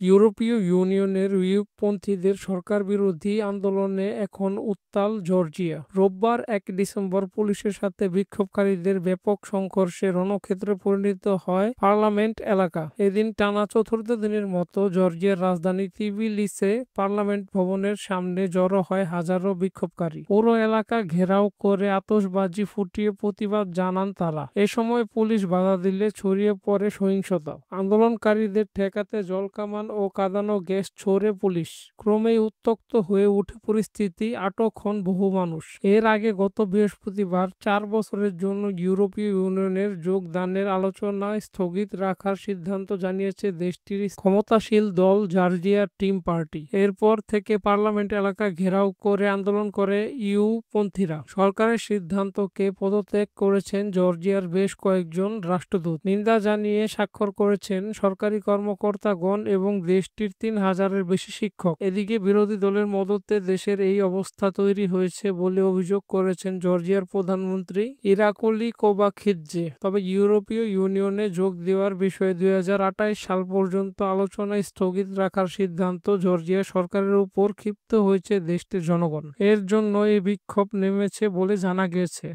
ইউরোপীয় ইউনিয়নের ইউপন্থীদের সরকারবিরোধী আন্দোলনে এখন উত্তাল জর্জিয়া। রোববার ১ ডিসেম্বর পুলিশের সাথে বিক্ষোভকারীদের ব্যাপক সংঘর্ষে রণক্ষেত্রে পরিণত হয় পার্লামেন্ট এলাকা। এদিন টানা চতুর্থ দিনের মতো জর্জিয়ার রাজধানী তিবিলিসে পার্লামেন্ট ভবনের সামনে জড়ো হয় হাজারো বিক্ষোভকারী। পুরো এলাকা ঘেরাও করে আতশবাজি ফুটিয়ে প্রতিবাদ জানান তারা। এ সময় পুলিশ বাধা দিলে ছড়িয়ে পড়ে সহিংসতা। আন্দোলনকারীদের ঠেকাতে জলকামান ও কাঁদানো গ্যাস ছোড়ে পুলিশ। ক্রমেই উত্তপ্ত হয়ে ওঠে পরিস্থিতি, আটক হন বহু মানুষ। এর আগে গত বৃহস্পতিবার ৪ বছরের জন্য ইউরোপীয় ইউনিয়নের যোগদানের আলোচনা স্থগিত রাখার সিদ্ধান্ত জানিয়েছে দেশটির ক্ষমতাসীন দল জর্জিয়া টিম পার্টি। এরপর থেকে পার্লামেন্ট এলাকা ঘেরাও করে আন্দোলন করে ইউপন্থীরা। সরকারের সিদ্ধান্তকে পদত্যাগ করেছেন জর্জিয়ার বেশ কয়েকজন রাষ্ট্রদূত। নিন্দা জানিয়ে স্বাক্ষর করেছেন সরকারি কর্মকর্তাগণ এবং দেশটির ৩,০০০-এর বেশি শিক্ষক। এদিকে বিরোধী দলের মদতে দেশের এই অবস্থা তৈরি হয়েছে বলে অভিযোগ করেছেন জর্জিয়ার প্রধানমন্ত্রী ইরাকলি কোবাখিদজে। তবে ইউরোপীয় ইউনিয়নে যোগ দেওয়ার বিষয়ে ২০২৮ সাল পর্যন্ত আলোচনা স্থগিত রাখার সিদ্ধান্ত জর্জিয়া সরকারের উপর ক্ষিপ্ত হয়েছে দেশটির জনগণ। এর জন্য এই বিক্ষোভ নেমেছে বলে জানা গেছে।